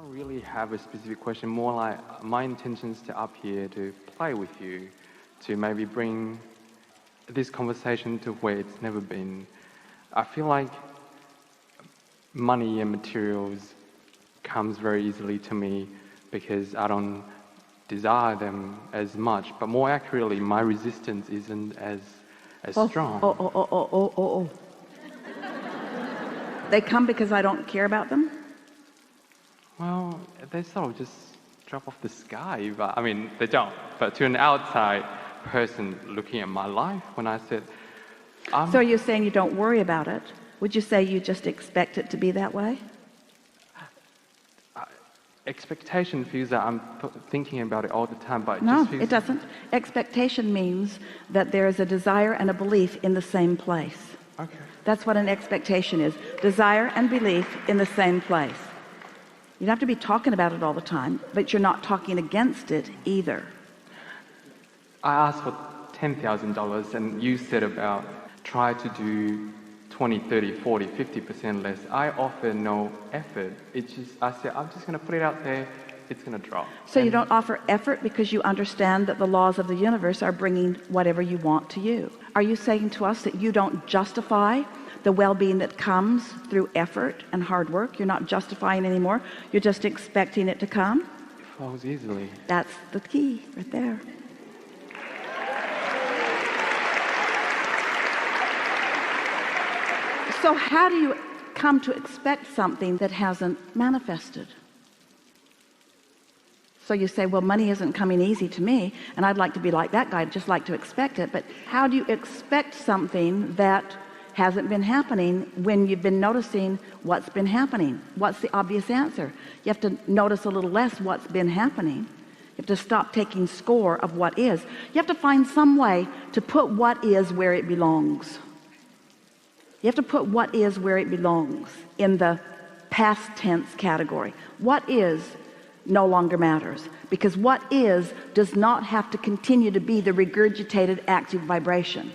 don't really have a specific question, more like my intention is to up here to play with you, to maybe bring this conversation to where it's never been. I feel like money and materials comes very easily to me because I don't desire them as much, but more accurately, my resistance isn't as strong. They come because I don't care about them? Well, they sort of just drop off the sky, but I mean, they don't. But to an outside person looking at my life, when I said... So are you saying you don't worry about it? Would you say you just expect it to be that way? Expectation feels that I'm thinking about it all the time, but no, just feels... it doesn't. Expectation means that there is a desire and a belief in the same place. Okay. That's what an expectation is. Desire and belief in the same place. You don't have to be talking about it all the time, but you're not talking against it either. I asked for $10,000 and you said about try to do 20, 30, 40, 50% less. I offer no effort. It's just, I said, I'm just going to put it out there. It's going to drop. So you don't offer effort because you understand that the laws of the universe are bringing whatever you want to you. Are you saying to us that you don't justify the well-being that comes through effort and hard work? You're not justifying anymore. You're just expecting it to come? It flows easily. That's the key right there. So how do you come to expect something that hasn't manifested? So you say, well, money isn't coming easy to me, and I'd like to be like that guy, I'd just like to expect it. But how do you expect something that hasn't been happening when you've been noticing what's been happening? What's the obvious answer? You have to notice a little less what's been happening. You have to stop taking score of what is. You have to find some way to put what is where it belongs. You have to put what is where it belongs in the past tense category. What is no longer matters, because what is does not have to continue to be the regurgitated active vibration.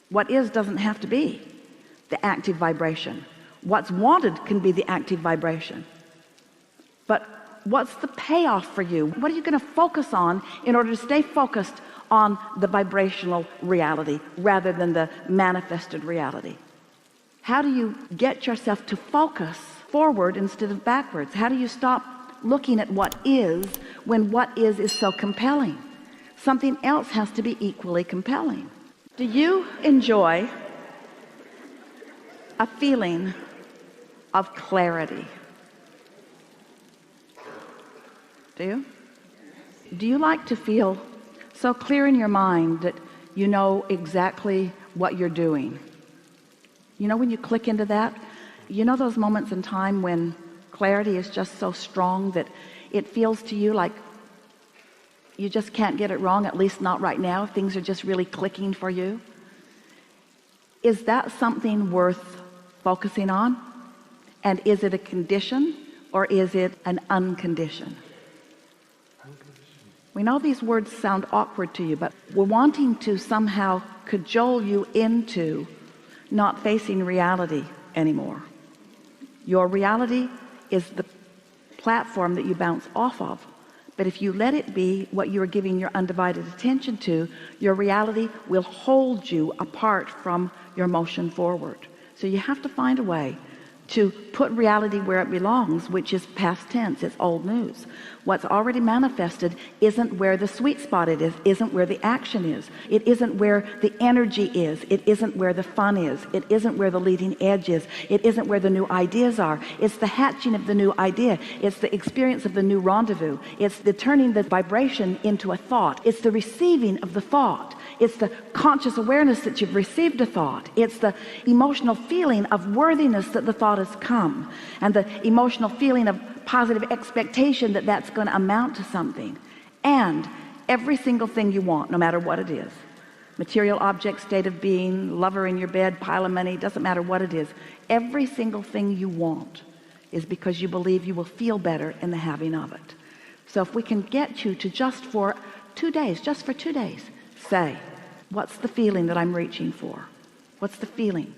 What is doesn't have to be the active vibration. What's wanted can be the active vibration. But what's the payoff for you? What are you going to focus on in order to stay focused on the vibrational reality rather than the manifested reality? How do you get yourself to focus forward instead of backwards? How do you stop looking at what is when what is so compelling? Something else has to be equally compelling. Do you enjoy a feeling of clarity? Do you? Do you like to feel so clear in your mind that you know exactly what you're doing? You know, when you click into that, you know those moments in time when clarity is just so strong that it feels to you like you just can't get it wrong, at least not right now. Things are just really clicking for you. Is that something worth focusing on? And is it a condition or is it an unconditioned? We know these words sound awkward to you, but we're wanting to somehow cajole you into not facing reality anymore. Your reality is the platform that you bounce off of. But if you let it be what you're giving your undivided attention to, your reality will hold you apart from your motion forward. So you have to find a way to put reality where it belongs, which is past tense. It's old news. What's already manifested isn't where the sweet spot it is, isn't where the action is, it isn't where the energy is, it isn't where the fun is, it isn't where the leading edge is, it isn't where the new ideas are. It's the hatching of the new idea, it's the experience of the new rendezvous, it's the turning the vibration into a thought, it's the receiving of the thought, it's the conscious awareness that you've received a thought, it's the emotional feeling of worthiness that the thought has come, and the emotional feeling of positive expectation that that's going to amount to something. And every single thing you want, no matter what it is, material object, state of being, lover in your bed, pile of money, doesn't matter what it is, every single thing you want is because you believe you will feel better in the having of it. So if we can get you to just for 2 days, just for 2 days, say, what's the feeling that I'm reaching for? What's the feeling?